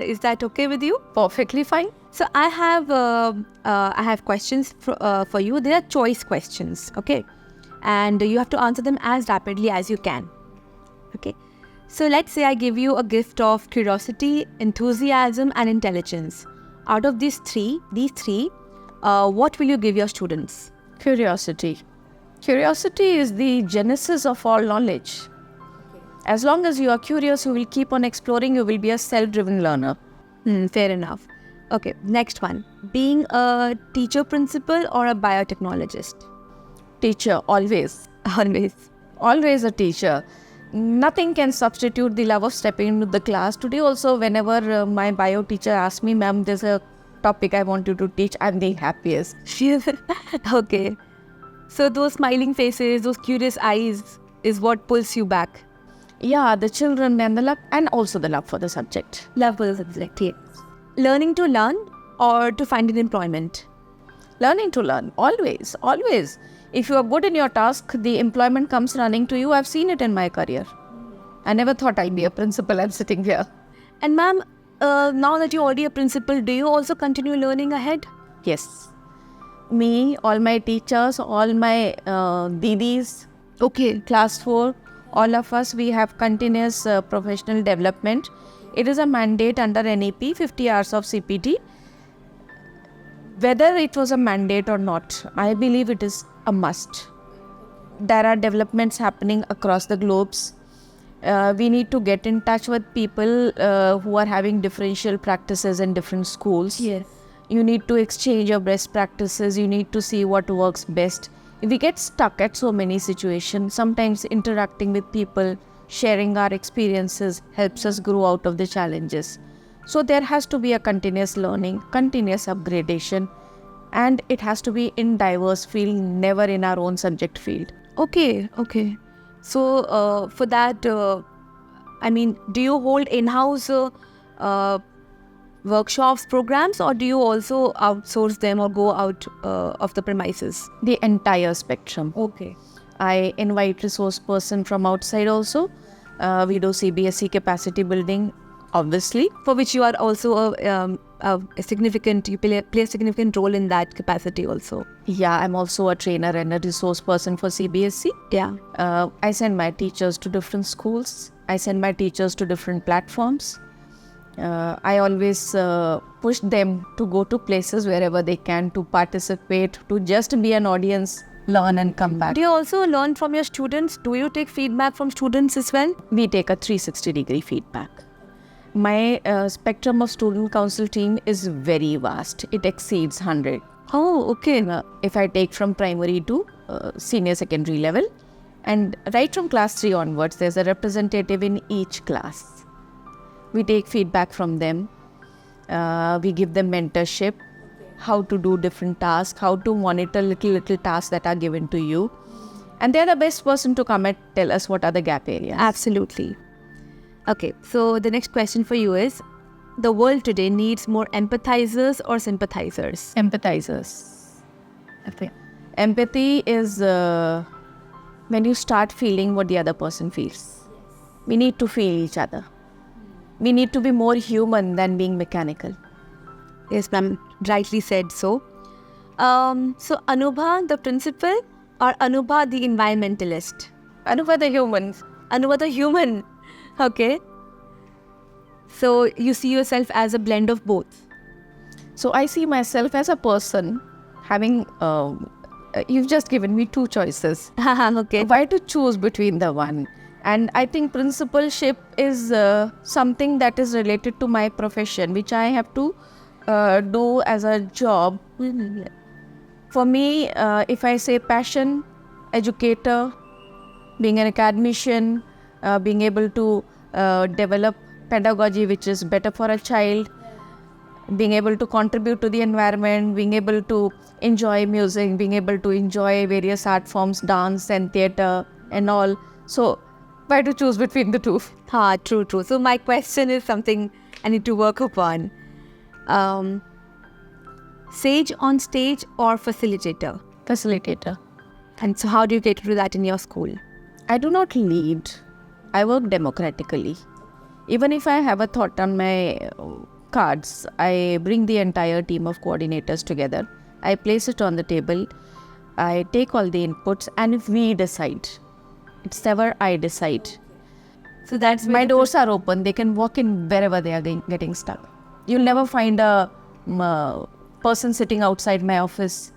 Is that okay with you? Perfectly fine. So I have questions for you. They are choice questions, okay? And you have to answer them as rapidly as you can, okay? So let's say I give you a gift of curiosity, enthusiasm and intelligence. Out of these three, what will you give your students? Curiosity. Curiosity is the genesis of all knowledge. As long as you are curious, you will keep on exploring, you will be a self-driven learner. Fair enough. Okay, next one. Being a teacher principal or a biotechnologist? Teacher, always. Always. Always a teacher. Nothing can substitute the love of stepping into the class. Today also, whenever my bio teacher asks me, ma'am, there's a topic I want you to teach, I'm the happiest. Okay. So those smiling faces, those curious eyes is what pulls you back. Yeah, the children and the love, and also the love for the subject. Love for the subject, yes. Learning to learn or to find an employment? Learning to learn, always, always. If you are good in your task, the employment comes running to you. I've seen it in my career. I never thought I'd be a principal. I'm sitting here. And ma'am, now that you're already a principal, do you also continue learning ahead? Yes. Me, all my teachers, all my didis, Okay. class 4, all of us, we have continuous professional development. It is a mandate under NEP, 50 hours of CPT. Whether it was a mandate or not, I believe it is a must. There are developments happening across the globes. We need to get in touch with people who are having differential practices in different schools. Yes. You need to exchange your best practices. You need to see what works best. We get stuck at so many situations. Sometimes interacting with people, sharing our experiences helps us grow out of the challenges. So there has to be a continuous learning, continuous upgradation, and it has to be in diverse field, never in our own subject field. Okay. So for that, do you hold in-house workshops, programs, or do you also outsource them or go out of the premises? The entire spectrum. Okay. I invite resource person from outside also. We do CBSE capacity building, obviously. For which you are also a significant, you play a significant role in that capacity also. Yeah, I'm also a trainer and a resource person for CBSE. Yeah. I send my teachers to different schools. I send my teachers to different platforms. I always push them to go to places wherever they can, to participate, to just be an audience, learn and come back. Do you also learn from your students? Do you take feedback from students as well? We take a 360-degree feedback. My spectrum of student council team is very vast. It exceeds 100. Oh, okay. If I take from primary to senior secondary level, and right from class 3 onwards, there's a representative in each class. We take feedback from them. We give them mentorship, how to do different tasks, how to monitor little tasks that are given to you. And they're the best person to come and tell us what are the gap areas. Absolutely. Okay, so the next question for you is, the world today needs more empathizers or sympathizers? Empathizers. Empathy is when you start feeling what the other person feels. We need to feel each other. We need to be more human than being mechanical. Yes, ma'am, rightly said so. So Anubha, the principal, or Anubha, the environmentalist? Anubha, the human. Anubha, the human. Okay. So you see yourself as a blend of both? So I see myself as a person having, you've just given me 2 choices. Okay. Why to choose between the one? And I think principalship is something that is related to my profession, which I have to do as a job. For me, if I say passion, educator, being an academician, being able to develop pedagogy which is better for a child, being able to contribute to the environment, being able to enjoy music, being able to enjoy various art forms, dance and theatre and all. So, why to choose between the 2? True. So my question is something I need to work upon. Sage on stage or facilitator? Facilitator. And so how do you cater to that in your school? I do not lead. I work democratically. Even if I have a thought on my cards, I bring the entire team of coordinators together. I place it on the table. I take all the inputs, and if we decide, it's never I decide. So that's my doors are open. They can walk in wherever they are getting stuck. You'll never find a person sitting outside my office,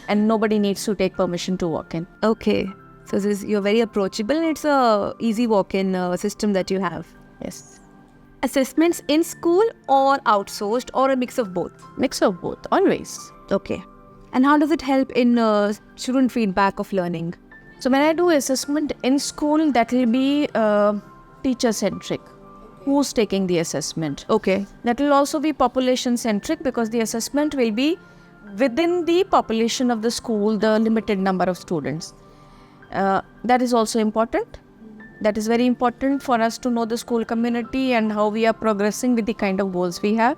and nobody needs to take permission to walk in. Okay. So you're very approachable, and it's a easy walk-in system that you have. Yes. Assessments in school or outsourced, or a mix of both? Mix of both, always. Okay. And how does it help in student feedback of learning? So when I do assessment in school, that will be teacher-centric. Who's taking the assessment? Okay. That will also be population-centric, because the assessment will be within the population of the school, the limited number of students. That is also important. That is very important for us to know the school community and how we are progressing with the kind of goals we have.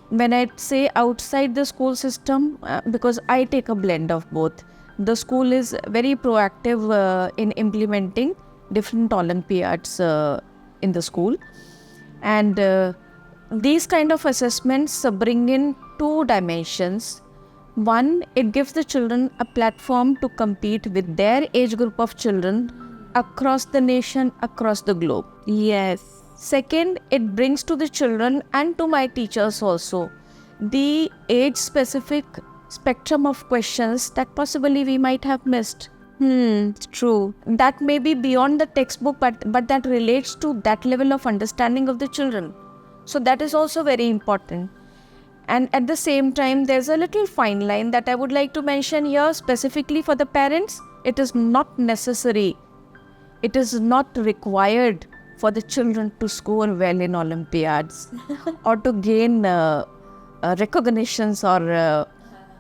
When I say outside the school system, because I take a blend of both. The school is very proactive in implementing different Olympiads in the school. And these kind of assessments bring in two dimensions. One, it gives the children a platform to compete with their age group of children across the nation, across the globe. Yes. Second, it brings to the children and to my teachers also the age-specific spectrum of questions that possibly we might have missed. It's true. That may be beyond the textbook, but that relates to that level of understanding of the children. So that is also very important. And at the same time, there's a little fine line that I would like to mention here specifically for the parents. It is not necessary. It is not required for the children to score well in Olympiads or to gain recognitions or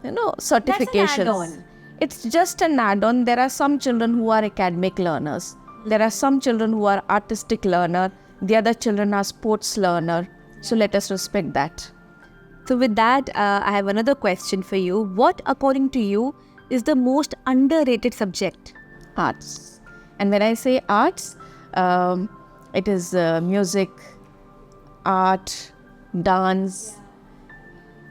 certifications. That's an add-on. It's just an add-on. There are some children who are academic learners. There are some children who are artistic learner. The other children are sports learner. So let us respect that. So with that, I have another question for you. What, according to you, is the most underrated subject? Arts. And when I say arts, it is music, art, dance.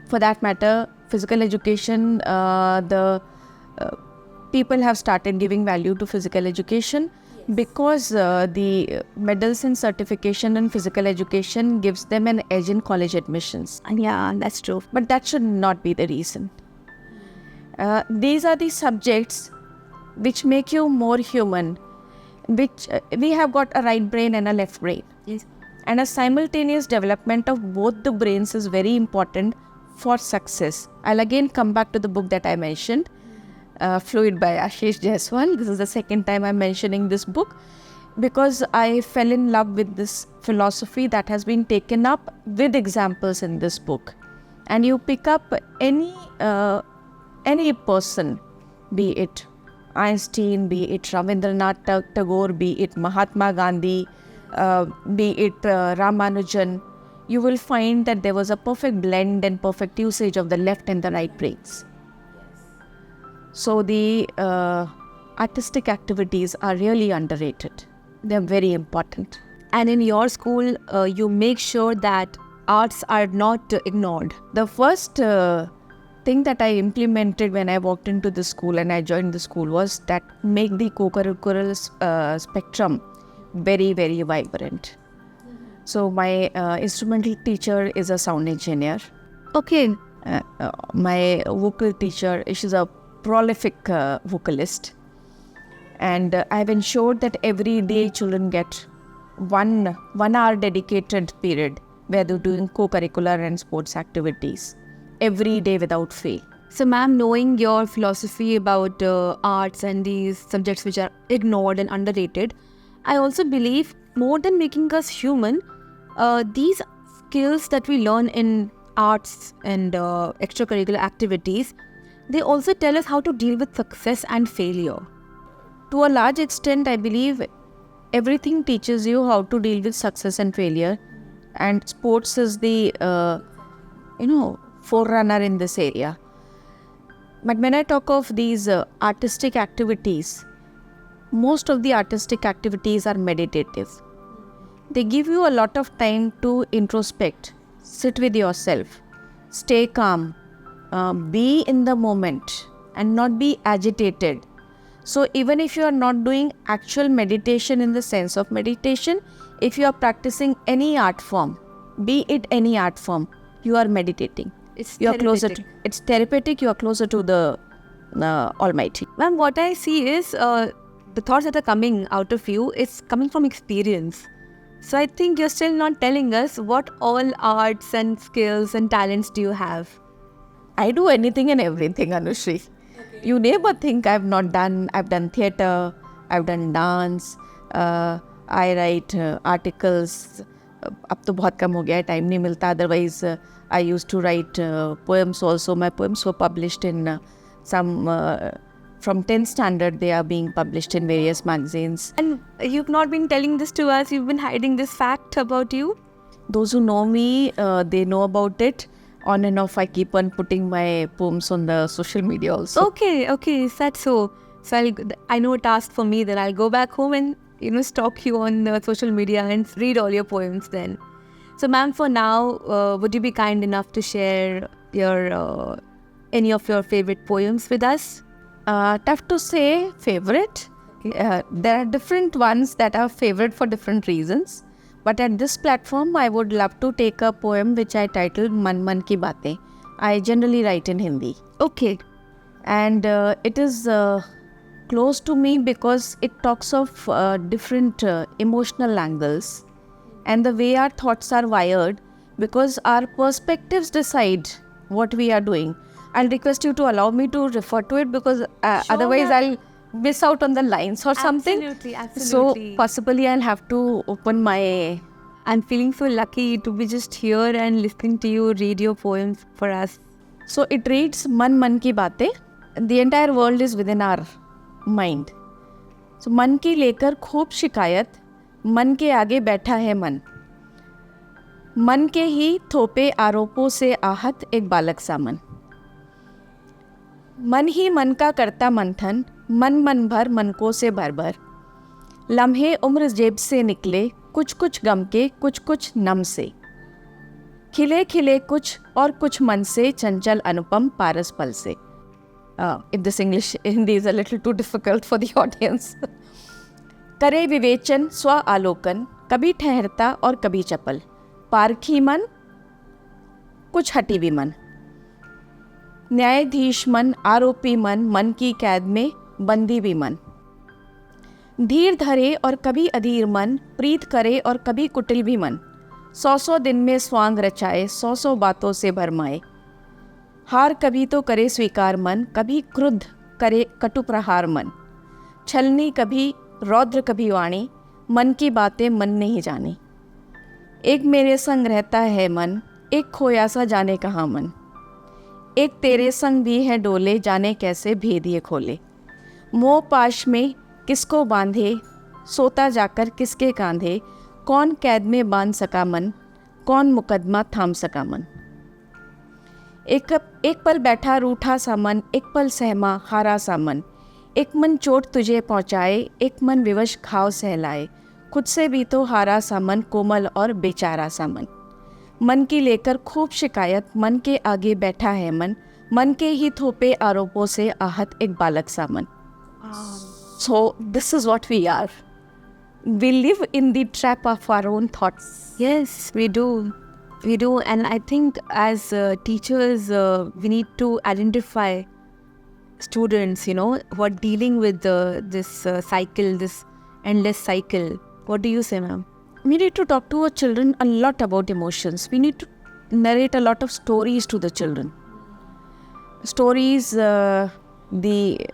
For that matter, physical education, the people have started giving value to physical education because the medals and certification in physical education gives them an edge in college admissions. Yeah, that's true. But that should not be the reason. These are the subjects which make you more human, which we have got a right brain and a left brain. Yes. And a simultaneous development of both the brains is very important for success. I'll again come back to the book that I mentioned, Fluid by Ashish Jaiswal. This is the second time I'm mentioning this book because I fell in love with this philosophy that has been taken up with examples in this book. And you pick up any person, be it Einstein, be it Rabindranath Tagore, be it Mahatma Gandhi, be it Ramanujan, you will find that there was a perfect blend and perfect usage of the left and the right brains. So the artistic activities are really underrated. They're very important. And in your school, you make sure that arts are not ignored. The first thing that I implemented when I walked into the school and I joined the school was that make the co-curricular spectrum very, very vibrant. So my instrumental teacher is a sound engineer. Okay. My vocal teacher, she's a prolific vocalist. And I've ensured that every day children get one hour dedicated period where they're doing co-curricular and sports activities every day without fail. So ma'am, knowing your philosophy about arts and these subjects which are ignored and underrated, I also believe more than making us human, these skills that we learn in arts and extracurricular activities, they also tell us how to deal with success and failure. To a large extent, I believe everything teaches you how to deal with success and failure, and sports is the forerunner in this area. But when I talk of these artistic activities, most of the artistic activities are meditative. They give you a lot of time to introspect, sit with yourself, stay calm, be in the moment and not be agitated. So even if you are not doing actual meditation in the sense of meditation, if you are practicing any art form, be it any art form, you are meditating. You are closer to, it's therapeutic, you are closer to the Almighty. Ma'am, what I see is the thoughts that are coming out of you, it's coming from experience. So I think you're still not telling us what all arts and skills and talents do you have. I do anything and everything, Anushree. Okay. You never think I've not done. I've done theatre, I've done dance, I write articles. अब तो बहुत कम हो गया है, time नहीं मिलता. Otherwise, I used to write poems also. My poems were published in some, from 10th standard, they are being published in various magazines. And you've not been telling this to us, you've been hiding this fact about you? Those who know me, they know about it. On and off, I keep on putting my poems on the social media also. Okay, is that so? So I know a task for me, then I'll go back home and stalk you on social media and read all your poems then. So ma'am, for now, would you be kind enough to share your any of your favorite poems with us? Tough to say favorite. Okay. There are different ones that are favorite for different reasons. But at this platform, I would love to take a poem which I titled Man Man Ki Baatein. I generally write in Hindi. Okay. And it is close to me because it talks of different emotional angles and the way our thoughts are wired, because our perspectives decide what we are doing. I'll request you to allow me to refer to it, because otherwise I'll miss out on the lines or something. Absolutely. So possibly I'll have to open my... I'm feeling so lucky to be just here and listening to you read your poems for us. So it reads, Man Man Ki Baatein. The entire world is within our mind. So मन की लेकर खूब शिकायत, मन के आगे बैठा है मन. मन के ही थोपे आरोपों से आहत एक बालक सा मन. मन ही मन का करता मंथन, मन भर मनकों से भर भर. लम्हे उम्र जेब से निकले, कुछ गम के, कुछ नम से. खिले खिले कुछ और कुछ मन से, चंचल अनुपम पारस पल से. If this English Hindi is a little too difficult for the audience. करे विवेचन स्व आलोकन, कभी ठहरता और कभी चपल. पारखी मन, कुछ हटी भी मन. न्यायाधीश मन, आरोपी मन, मन की कैद में बंदी भी मन. धीर धरे और कभी अधीर मन, प्रीत करे और कभी कुटिल भी मन. 100 दिन में स्वांग रचाए, 100 बातों से भरमाए. हार कभी तो करे स्वीकार मन, कभी क्रुद्ध करे कटु प्रहार मन. छलनी कभी रौद्र कभी वाणी, मन की बातें मन नहीं जानी. एक मेरे संग रहता है मन, एक खोया सा जाने कहाँ मन. एक तेरे संग भी है डोले, जाने कैसे भेद ये खोले. मोह पाश में किसको बांधे, सोता जाकर किसके कांधे. कौन कैद में बांध सका मन, कौन मुकदमा थाम सका मन. एक पल बैठा रूठा सा मन, एक पल सहमा हारा सा मन. एक मन चोट तुझे पहुँचाए, एक मन विवश घाव सहलाए. खुद से भी तो हारा सा मन, कोमल और बेचारा सा मन. मन की लेकर खूब शिकायत, मन के आगे बैठा है मन. मन के ही थोपे आरोपों से आहत एक बालक सा मन. So this is what we are. We live in the trap of our own thoughts. Yes, we do. And I think as teachers, we need to identify students, who are dealing with this cycle, this endless cycle. What do you say, ma'am? We need to talk to our children a lot about emotions. We need to narrate a lot of stories to the children. Stories, the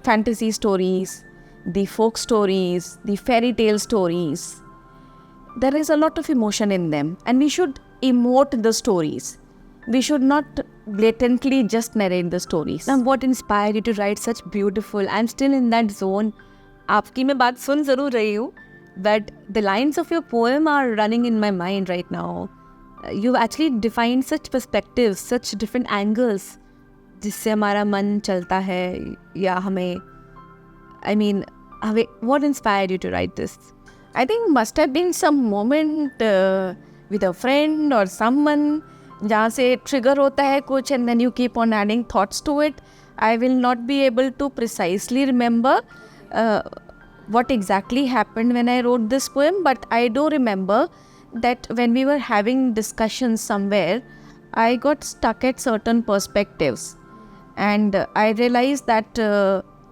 fantasy stories, the folk stories, the fairy tale stories. There is a lot of emotion in them, and we should emote the stories. We should not blatantly just narrate the stories. Now, what inspired you to write such beautiful? I'm still in that zone. आपकी मैं बात सुन जरूर रही हूँ, but the lines of your poem are running in my mind right now. You've actually defined such perspectives, such different angles, जिससे हमारा मन चलता है या हमें. I mean, what inspired you to write this? I think must have been some moment with a friend or someone जहाँ से trigger होता है कुछ, and then you keep on adding thoughts to it. I will not be able to precisely remember what exactly happened when I wrote this poem, but I do remember that when we were having discussions somewhere, I got stuck at certain perspectives, and I realized that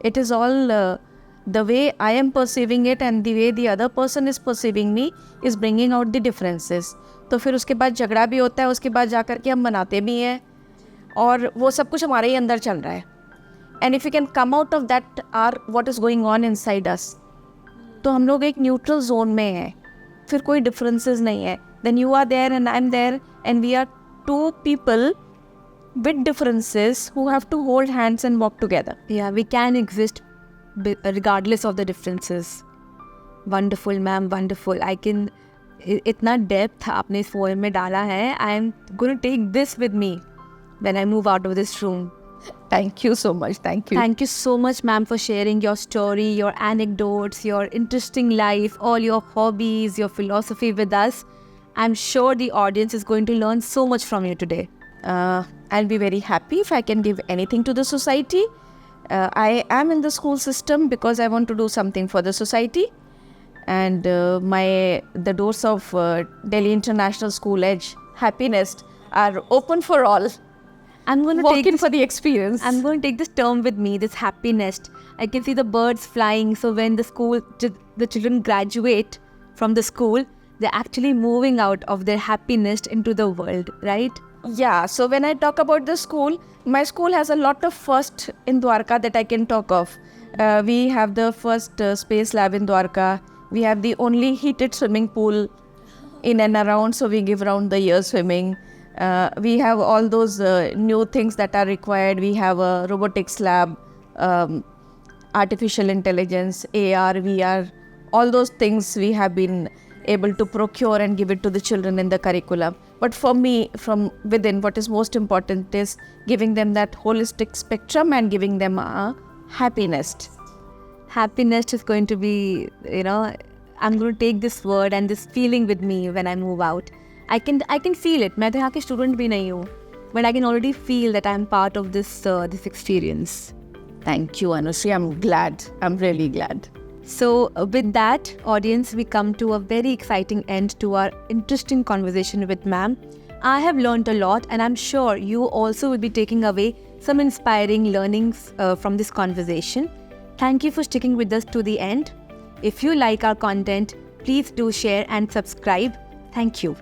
it is all the way I am perceiving it and the way the other person is perceiving me is bringing out the differences. तो फिर उसके बाद झगड़ा भी होता है, उसके बाद जाकर के हम मनाते भी हैं और वो सब कुछ हमारे ही अंदर चल रहा है. And if we can come out of that what is going on inside us, तो हम लोग एक न्यूट्रल जोन में हैं, फिर कोई डिफरेंसेस नहीं है. Then you are there and I'm there and we are two people with differences who have to hold hands and walk together. Yeah, we can exist regardless of the differences. Wonderful, ma'am, wonderful. I can, इतना depth आपने इस poem में डाला है. I am going to take this with me when I move out of this room. Thank you so much. Thank you. Thank you so much, ma'am, for sharing your story, your anecdotes, your interesting life, all your hobbies, your philosophy with us. I'm sure the audience is going to learn so much from you today. I'll be very happy if I can give anything to the society. I am in the school system because I want to do something for the society. And the doors of Delhi International School Edge Happiness are open for all. I'm going to Walk take in this, for the experience. I'm going to take this term with me, this happy nest. I can see the birds flying. So when the children graduate from the school, they're actually moving out of their happy nest into the world, right? Yeah, so when I talk about the school, my school has a lot of first in Dwarka that I can talk of. We have the first space lab in Dwarka. We have the only heated swimming pool in and around, so we give round the year swimming. We have all those new things that are required. We have a robotics lab, artificial intelligence, AR, VR, all those things we have been able to procure and give it to the children in the curriculum. But for me, from within, what is most important is giving them that holistic spectrum and giving them a happiness. Happiness is going to be, I'm going to take this word and this feeling with me when I move out. I can feel it. मैं तो यहाँ की student भी नहीं हूँ, but I can already feel that I'm part of this experience. Thank you, Anushree. I'm glad. I'm really glad. So with that, audience, we come to a very exciting end to our interesting conversation with ma'am. I have learned a lot and I'm sure you also will be taking away some inspiring learnings from this conversation. Thank you for sticking with us to the end. If you like our content, please do share and subscribe. Thank you.